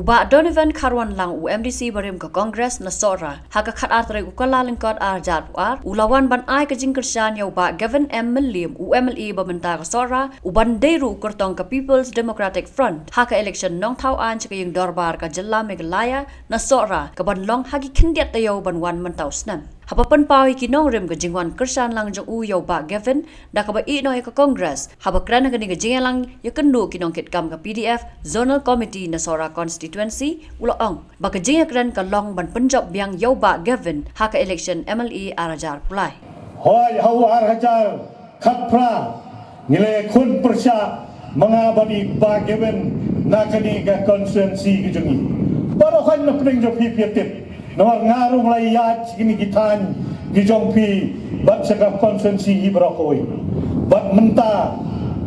Uba Donovan Karwan lang UMDC barim ke Kongres na sora haka khat atre ukala lengkot arjat war ulawan ban ai ke jingkersan ya uba Gavin M Melim UMLE bamenta ke sora uban deru kertong ke People's Democratic Front haka election nong tau an ke yung dorbar ke Jella Meghalaya na sora ke ban long hagi kendiat tayo ban wan mentau snam Hapapan pawi kinong rim ke jingwan kersan lang jong u ya uba Gavin da ke ba ino ya ke Kongres haba krana ke ni ke jingan lang ya kendu kinong kitkam ke PDF Zonal Committee na sora constituency uloong baka jinga kran ka long ban Punjab biang yoba Gavin haka election MLE arajar pulai hoi hau arajar khapra nile kun persya mengabadi ba Gavin nakani ka constituency ke jongi baru kan na pring jo pipiatit nomor ngarung layat kini gitan di jongpi bat sekap constituency hibrokoi bat menta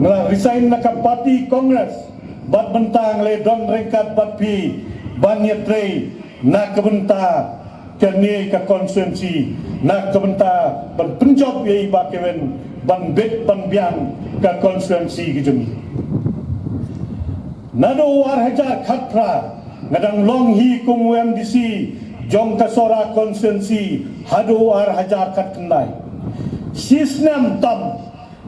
ngala resign na ka parti Kongres bat bentang le don rengkat bat pi ban yetre na kebenta kene ka konsensi na kebenta ban penjob ye ba kewen ban bet ban biang ka konsensi gejemi nado war hajar khatra ngadang long hi kum UMDC jong ka sora konsensi hado war hajar khat kendai sistem tam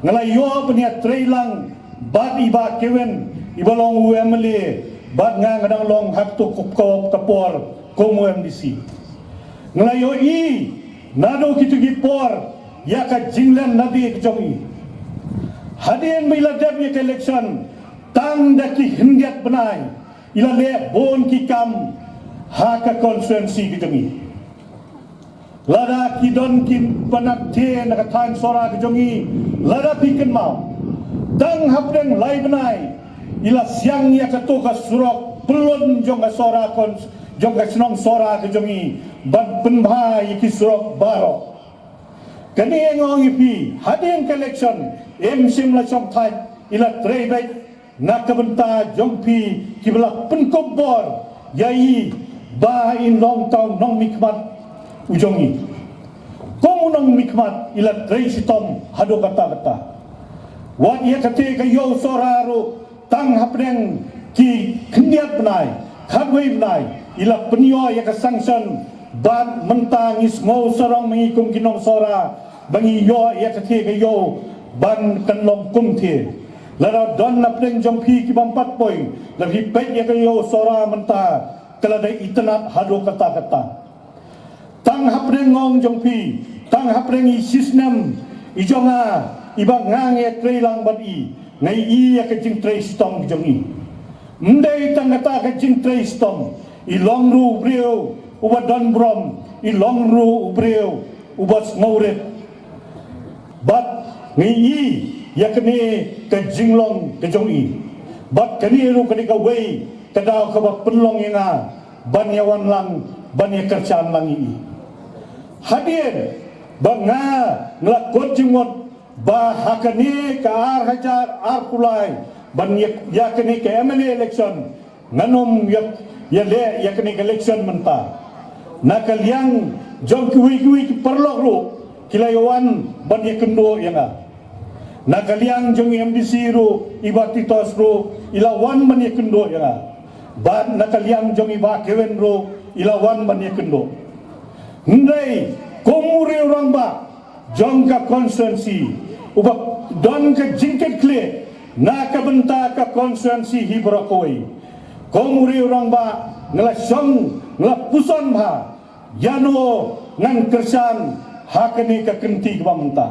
ngalayo penia trailang bat iba kewen ibalong UMLE bat nga ngadang long hak tu kop tapor kom UMDC ngalayo i nado kitu gipor ya ka jinglan nadi kejong hadien bila dab ya election tang daki hindiat benai ila le bon ki kam haka konstituensi kejong lada kidon kim panak te nakatan sora kejong lada piken mau dang hapdeng lai benai ila siang ya katuka surok pelon jong ka sora jong ka senong sora ke jongi ban penbha iki surok baro kani ngong ipi hadeng collection sim la chong thai ila trebe na kabenta jong pi kibla penkobor yai ba in long tong nong mikmat ujongi komunong mikmat ila trei sitom hado kata wat ia kate kayo soraro tang hapdeng ki kendiat benai khadwei benai ila penyo ya kasangsan ban mentang is ngau sarang mengikum kinong sora bangi yo ya kate kayo ban kanlong kumthe lara don hapdeng jongpi ki bampat poi labi pet ya kayo sora menta keladai itanat hado kata tang hapdeng ngong jongpi tang hapdeng i sistem ijonga ibang ngange trailang badi ngai i ya ke jing trace tong jongi mndai tangata ke jing trace tong i long ru breu uba don brom i long ru breu uba ngauret bat ngai i ya kene ke jinglong ke jongi bat kani ru kani ka wei kadau ka ba penlong inga ban yawan lang ban ya kerjaan lang i hadir banga nglakot jingot ba hakani ka ar hajar ar pulai ban yakni ke MLA election nganom ya le yakni ke election menta nakaliang jong kuwi perlok ru kilayawan ban yakendo yanga nakaliang jong MDC ru ibatitos ru ilawan ban yakendo yanga ban nakaliang jong iba kewen ru ilawan ban yakendo ndai komuri orang ba jong ka konstituensi uba don ka jingket kle na ka benta ka konstituensi hibrakoi komuri orang ba ngala song ngala puson ba yano ngan kersan hakani ka kenti ka menta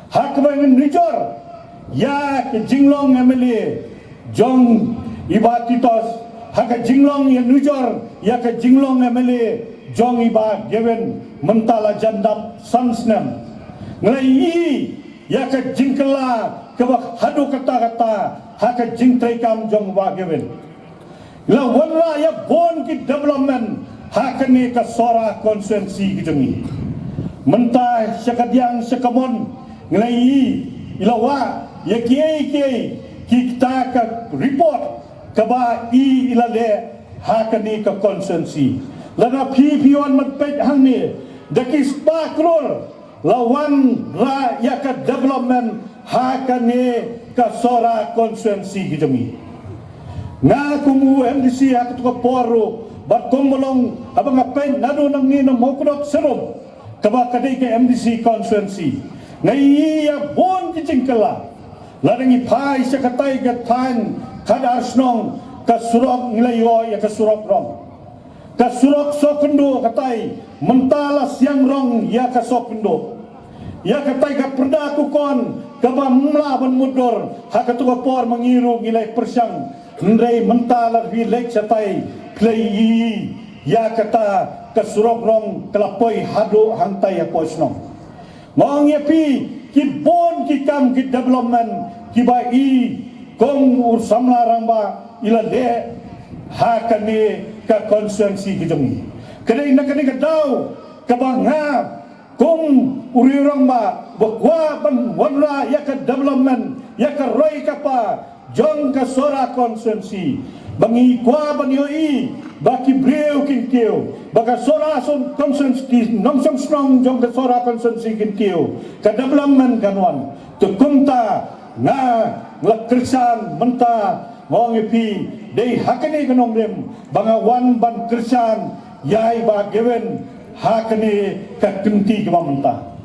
hak ba nijor ya ke jinglong MLA jong ibatitos hak jinglong ya nijor ya ke jinglong MLA jong iba given mentala jandap sansnem ngai ya ka jingkala ka hadu kata haka jingtrai kam jong wa given la wala ya bon ki development haka ni ka sora konsensi gijongi menta syakadiang syakamon ngai ilawa ya kiai kita ka report ka ba i ilale haka ni ka konsensi lana pion matpet hangni dakis bakrol lawan ra ya ka development hakane ka sora konstituensi gijemi nga kumu MDC hak tu poru bat komolong abang apen nado nang ni nam hokudok serum kaba kadai ke MDC constituency ngai ya bon kicingkala ladangi pai sakatai ke tan kada asnong ka surok ngilayo ya ka surok rong ka surok sokendo katai mentala siang rong ya ka sokendo ya katai ka perda ku kon kaba mla ban mudur hak tu por mengiru ngilai persyang ndai mentala vilek satai play ya kata ka surok rong kelapoi hado hantai ya posnong mong ya pi ki bon ki kam ki development ki ba i kong ur samla ramba ila de hakane ka constituency ki jong kadai na kadai ka daw ka ba nga kong uri ramba bakwa ban wanra ya ka development ya ka roi ka pa jong ka sora constituency bangi kwa banioi baki breu kinkio baka sora son constituency nong song strong jong ka sora constituency kinkio ka development kanwan to kumta na lakrisan menta ngongipi dei hakane kanong dem banga wan ban krisan yai ba given hakane ka kunti ka menta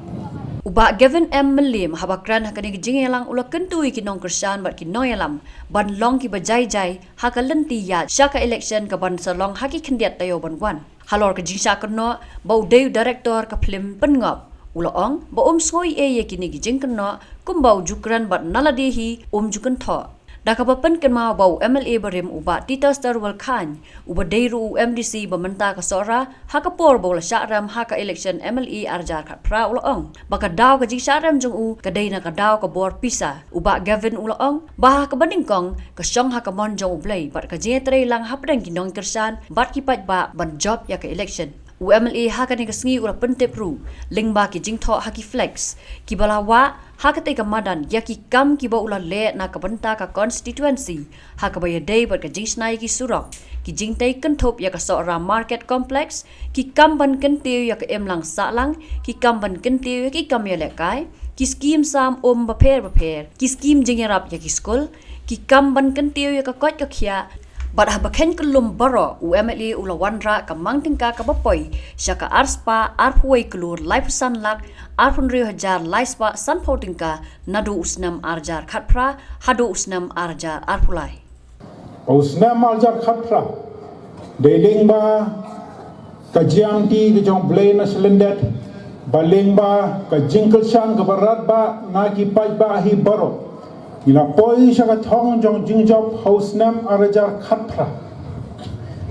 Uba Gavin M. Malim habakran hakani jingelang ula kentui ki nong kersan bat ki noyalam ban long ki bajai-jai haka lenti ya syaka election ka ban salong haki kendiat tayo ban wan halor ka jingsa keno bau dew director ka film pengop ula ong ba soi ye kini ki jing keno kumbau jukran bat naladehi jukan tho Dakapapan kenma bau MLA barim uba Tita Starwal Khan uba deiru MDC bamenta ka sora hakapor bola syakram haka election MLA arjar kat pra ulaong baka daw ka jing syakram jong u kadai na ka daw ka bor pisa uba Gavin ulaong bah ka bandingkong ka syong haka mon jong ublay bat ka jetre lang hapdang kinong kersan bat kipat ba ban job ya ka election UMLA haka ni kasngi ura pentep ru lingba ki jingtho haki flex ki balawa haka te kamadan yaki kam ki ba ula le na kabanta ka constituency haka ba yadei bat ka jingsnai ki surok ki jingtai kenthop ya ka sora market complex ki kam ban kentiu ya ka emlang salang ki kam ban kentiu ki kam ya lekai ki scheme sam ba pher ki scheme jingerap ya ki school ki kam ban kentiu ya ka kot ka khia Badah baken kelum baro UMLA ulawandra kamang tingka kabapoi syaka arspa arpuai kelur laipusan lak arpunri hajar laispa sanpau tingka nadu usnam arjar khatpra hadu usnam arjar arpulai usnam arjar khatpra deling ba kajiang ti kejong blay na selendet baling ba kajingkel syang kebarat ba ngaki pai ba hi baro ila poi syaka thong jong jingjob hausnam arajar khatpra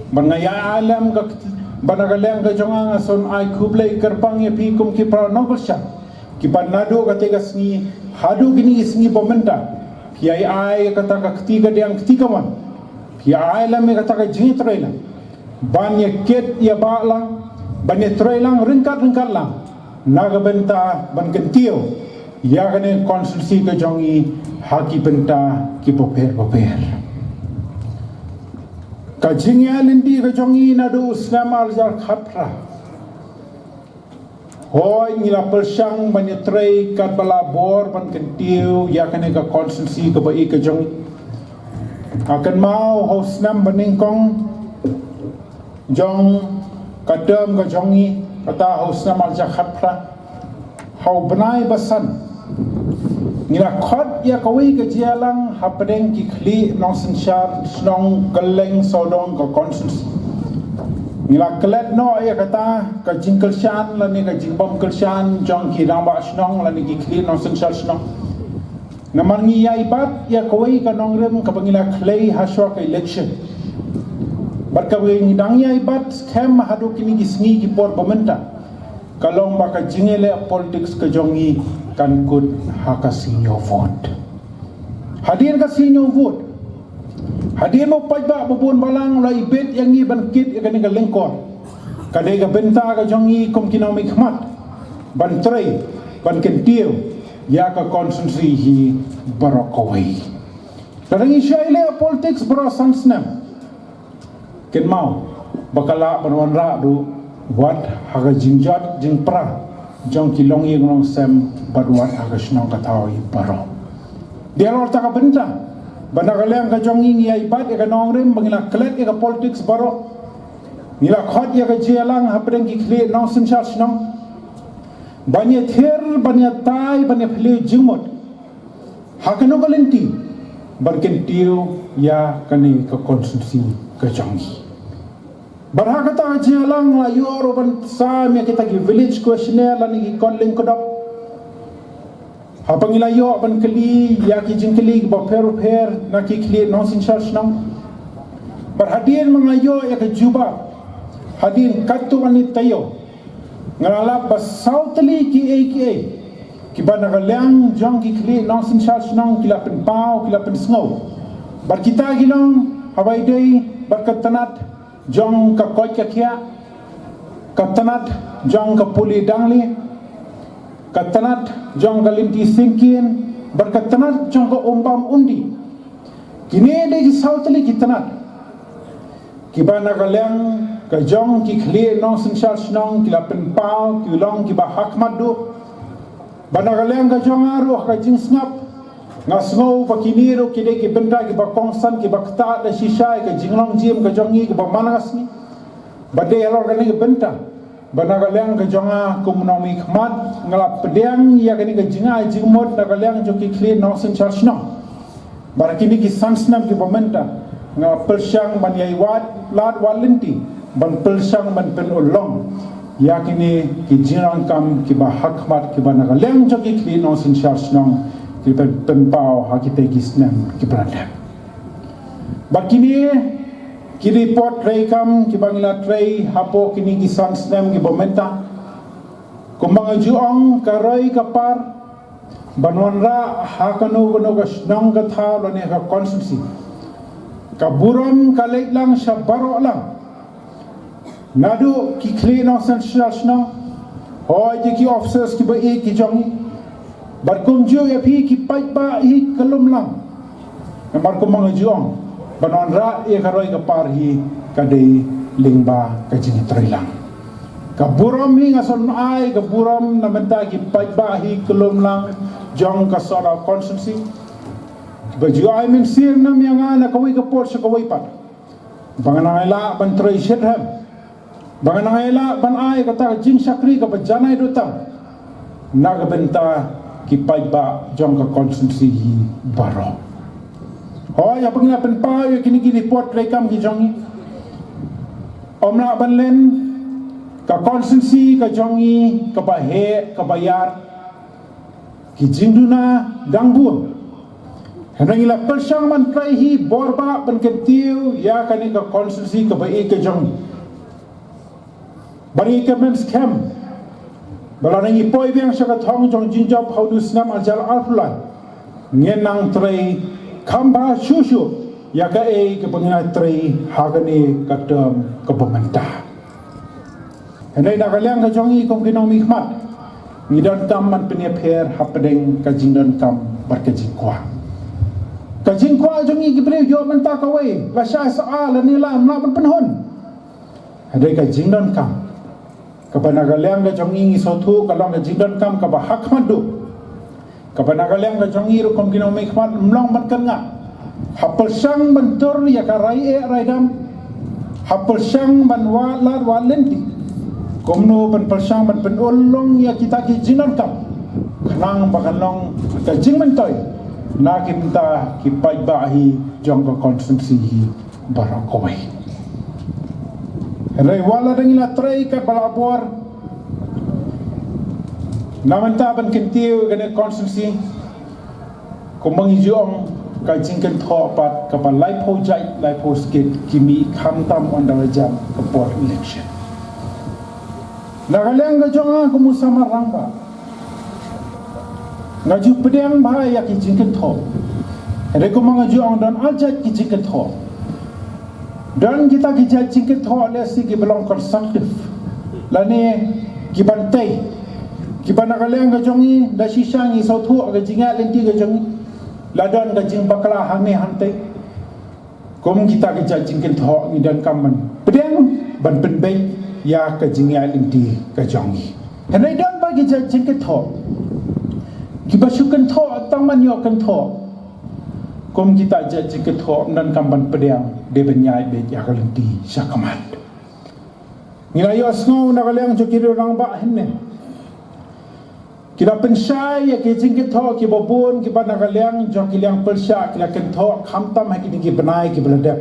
banaya alam ka banagaleng ka jong son ai kublai kerpang ye pi kum ki pra nogolsha ki banado ka tegas ni hadu gini isni bomenda pi ai kata ka ketiga diang ketiga man pi ai lam kata ka jingi trailang ban ye ket ya ba lang ban ye trailang ringkat lang naga benta ban kentio ya kane konstitusi ka jongi haki benta ki boper kajingya lindi ka jongi nadu usnam arjar khatra hoy ngila persyang banyetrei kat bala bor ban kentiu ya kane ka konstitusi ka bai ka jongi akan mau hosnam baningkong jong kadam ka jongi kata hosnam arjar khatra hau benai basan ngila khot ya kawi ke jialang hapdeng ki khli nong sensyar snong keleng sodong ka konsus ngila kelet no ya kata ka jingkel shan la ni ka jingbom kelshan jong ki ramba snong la ni ki khli nong sensyar snong namar ngi ya ibat ya kawi ka nong rem ka pangila khlei haswa ka election barkawi ngidang ya ibat kem hadu kini gisngi ki por pementa kalong baka jingele politics ke jongi kan kut haka sinyo vote hadir ka sinyo vote hadir mo pajba bubun balang la ibet yang ni bankit ya kani ka lengkor kadai ka benta ka jongi kom kinomi khmat ban trei ban kentiu ya ka konsensi hi barokawai kadangi shaile politics bro sansnam ken mau bakala banwan ra du wat haga jingjat jingpra jong kilong yang nong sem barwat haga snong katawi baro dia lor taka benta Banagalang ka jong ini ay bat eka nongrim bangila klet eka politics baro. Nila khot ya ka jelang hapdeng ki kle nong sinchal snong. Banya ther banya tai banya phle jingmot. Hakano kalenti berkentiu ya kani ka konsumsi ka jongi. Barhakata jelang la yoro ban sam ya kita ki village questionnaire la ni konling kodop. Hapangila yo ban kali ya ki jingkali ba per na ki kli non sin charge nang berhadian mengayo ya ke juba hadin katu ani tayo ngala ba sautli ki aka ki ban galang jong ki kli non sin charge nang kila pen pau kila pen snow bar kita gilong habai dei berketanat jong ka koi ka kia katanat jong ka puli dangli katanat jong galinti singkin berkatanat jong ko umbam undi kini de ki sautli kitanat kibana galang ka jong ki khli nong sin charge nong kila pen pau ki long ki ba hak madu bana galang ka jong aro ka jing snap ngasngo pa kiniro kide ki benda ki ba kongsan ki ba kta da shisha ka jinglong jim ka jongi ki ba mangas ni bade alo galing benta banagalang ka jonga kumnomi khmat ngalap pedang ya kani ka jinga jingmot nagalang joki clean no sen charge no barakini ki sansnam ki bomenta nga pelsyang ban yai wat lat walinti ban pelsyang ban pen ulong ya kini ki jinang kam ki ba hakmat ki banagalang joki clean no sen charge no ki pen pau hakite ki snam ki brandam bakini ki report tray kam ki bangla tray hapo kini ki sansnem ki bomenta kumbang juang karai kapar banwanra hakanu gono gasnang ka tha lone ka constituency kaburam kalait lang sa baro lang nadu ki clean essential hoy ki officers ki ba ki jong barkum ju ya phi ki pai ba hi kalum lang namar kumbang juang banonra e karoi ka parhi kadai lingba ka jini trilang ka buram hi ngason ai ka buram namenta ki paibahi kelum lang jong ka sora constancy baju ai men sir nam yang ana kawai ka por sa kawai pat banganangela ban trei shedham banganangela ban ai ka ta jing sakri ka bajanai dutam naga benta ki paiba jong ka constancy hi baro oh ya pengina pen pa ya kini ki report rekam ki jongi omla ban len ka constancy ka jongi ka bahe ka bayar ki jingduna dangbu henangila persang man trai hi borba ban kentiu ya kani ka constancy ka bae ka jongi bari ka men scam balangi poi biang sa ka thong jong jinjob how do snam aljal alflan ngenang trai kamba shushu ya ka e ke pengina tri hagani katam ke pemerintah henai da kalian ka jongi kom kinong mikmat ngidan kam man penyeper hapedeng ka jingdan kam berkejingkwa ka jingkwa jongi ki bre yo menta ka we la sha sa la ni la na ban penhon henai ka jingdan kam ka panagalian ka jongi sotu ka long ka jingdan kam ka ba hak madu kapanagalang ka jongi ro kom kinong mikmat mlong ban kan nga hapel sang bentur ya ka rai e raidam hapel sang ban walat walenti komno ban persang ban penulong ya kita ki jinan kam kanang bakalong ka jingman toy na kita ki paibahi jong ka constancy barakoi rai wala dengila trai ka balabor namanta ban kentiu gane constancy kumbang ijuang ka jingken tho pat ka pa lai pho jai lai pho skit kimi kham tam on da jam ka por election nagaleng ga jonga kumusama rangba ngaju pedang bahaya ki jingken tho ade kumang ijuang dan ajat ki jingken tho dan kita ki jingken tho lesi ki belong constructive lane ki bantai kibana kaleng ka jongi da shishangi sautu aga jinga lenti ka jongi ladan ka jing bakla hane hante kom kita ka jing ken tho ni dan kaman pedang ban penbei ya ka jinga lenti ka jongi henai dan ba ki jing ken tho kibasukan tho tangman yo kan tho kum kita jadi ketua dan kampan pedang de benyai be yakalenti syakamat nilai asngau nakaliang jokiri orang ba henne kita pensai ya ke jingkit ho ki babun ki panakaliang jokiliang persya kila kentho khamtam ha ki ki benai ki beladap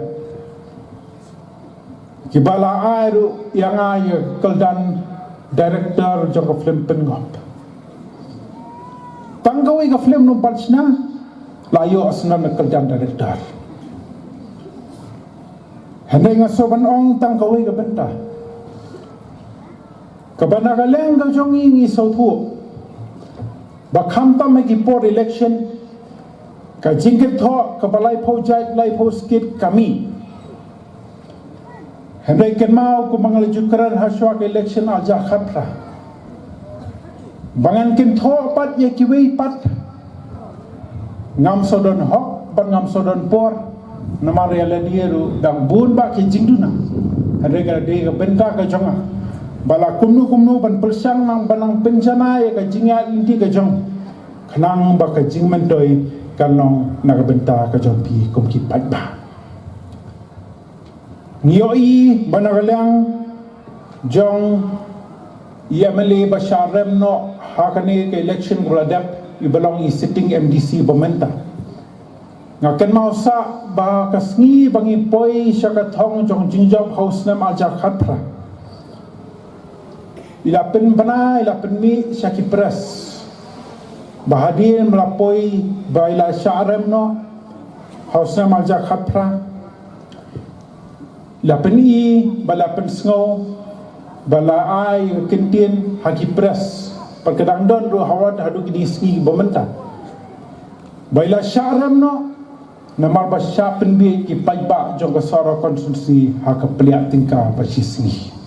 ki bala airu yang ay keldan director jok film pengop tanggawi ka film no palsna layo asna na keldan director handai ngasoban ong tanggawi ka benta ka panakaliang ka jongi ngi sautu Bakhamta magi por election ka jingkit tho ka balai phojai lai phosket kami hendai kenmau ku mangal jukran haswa ka election aja khatra bangan kin tho pat ye kiwi pat ngam sodon hok ban ngam sodon por nama realadieru dang bun ba ki jingduna hendai ka de ka benta ka jonga bala kumnu ban persang nang banang penjana ya ka jinga inti ka jong khnang ba ka jing man doi kanong nagabenta ka jong pi kum ki pat ba nioi banagalang jong yamale ba sharem no hakane ka election gradap ibalong I sitting MDC bamenta ngaken mausa ba kasngi bangi poi syaka thong jong jingjob house nam aja khatra ilapen bana ilapen mi syaki pres bahadir melapoi baila syarem no hausna malja khapra ilapen I balapen sngo bala ai kentin haki pres perkedang don ru hawad hadu kini ski bomenta baila syarem no namar basya penbi ki paiba jong kasara konsumsi hak peliat tingka basisni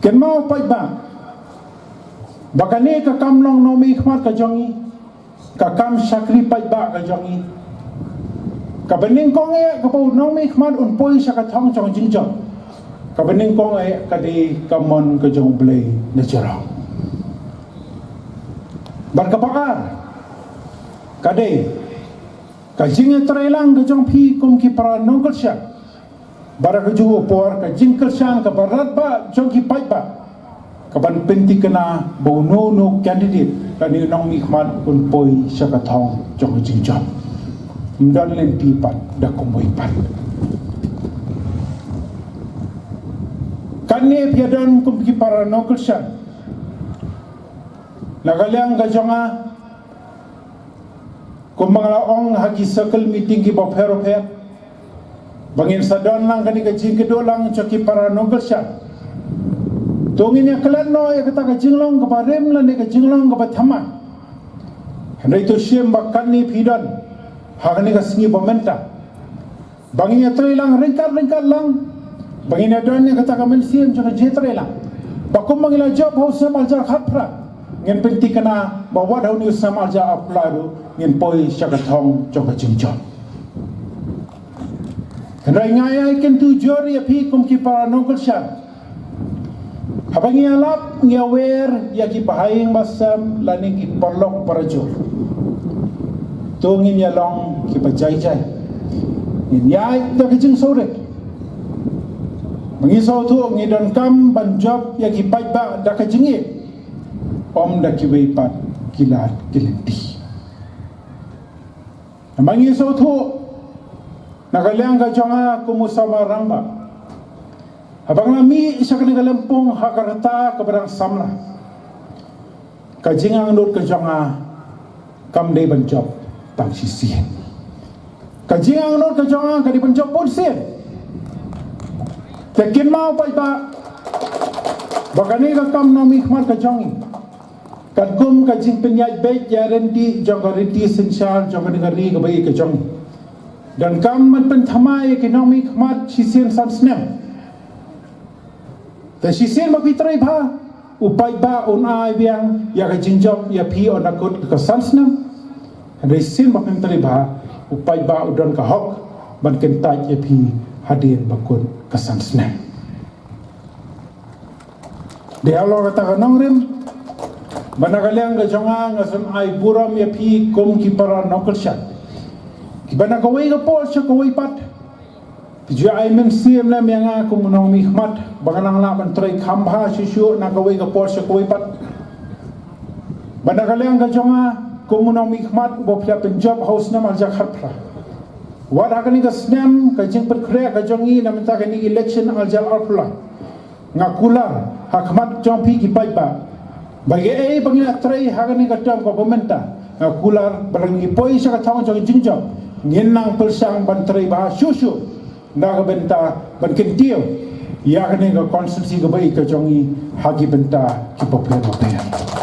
ken mau pai ba bakane ka kamlong no mi khmat ka jongi ka kam sakri pai ba ka jongi ka bening kong e ka pau no mi khmat un poi sa ka thong chong jing jong ka bening kong e ka di kamon ka jong blei na jara bar ka pakar ka de ka jing trelang ka jong phi kum ki para nongkal sya barang kejuh por ka jingkel sang ka barat ba jongki pai ba ka ban penti kena bo no candidate ka ni nong mi khmat un poi saka thong jong jing job mdan len ti pat da ko moi pat kan ne piadan kum ki para nokul sang nagalang ka jonga kum mangala ong hagi circle meeting ki bo phero pher bangin sadon lang kani ka jing kedolang coki para nongkel sya tongin ya kelan no ya kata ka jinglong ka barem lan ka jinglong ka bathama hendai to siem bakkan ni pidon hakani ka singi bomenta bangin ya trelang ringkat lang bangin ya don ya kata ka men siem coki jetre lang bakum mangila job house malja khapra ngin penti kana bawa daun ni samalja aplaru ngin poi syakathong coki jingjob hendai ngayai ken tujuan ya pi kum ki para nongkel sya habangi alap nyawer ya ki bahayeng masam laning ki perlok para jor tungin ya long ki pajai-jai in yai ta ki jing sore mengisau tu ngidon kam ban job ya ki pajba da ka jingi om da ki weipat kilat kilenti mengisau tu nagaliang ka jonga kumusama ramba habang nami isa ka nagalampong hakarata kabarang samla kajingang nut ka jonga kamday banjob tang sisihin kajingang nut ka jonga kadi banjob pun sin tekin mau pa iba bakani ka kam nami khmat ka jongi kadkum kajing penyai bet yarendi jonga riti essential jonga negari ka bai ka jongi dan kam penthamai ekonomi khmat sisen sansnem ta sisen mapitrai bha upai ba on ai biang ya ka jinjob ya phi on akut ka sansnem resin mapitrai bha upai ba udon ka hok ban kentai ya phi hadir bakun ka sansnem de alo kata ka nongrim banagalang ka jonga ngasun ai buram ya phi kum ki para nokal shat Kibana kawai ka po siya kawai pat. Jia ay men siem na yang aku menong mikmat banganang la menteri kambha susu na kawai ka po siya kawai pat. Bana kaliang ka jonga kumunong mikmat bo pla penjob house na malja kharpra. Wat akan ka snam ka jing perkrea ka jongi na menta ka ni election aljal arpla. Ngakular hakmat jompi ki paipa. Bagi bangina trai hakan ka tom ka pementa. Ngakular barang ni poi sa ka tawon jong jingjong. Nginang persang bantrai bah susu naga benta ban kentiu ya kene ka konstitusi ka bai ka jongi hagi benta ki popel popel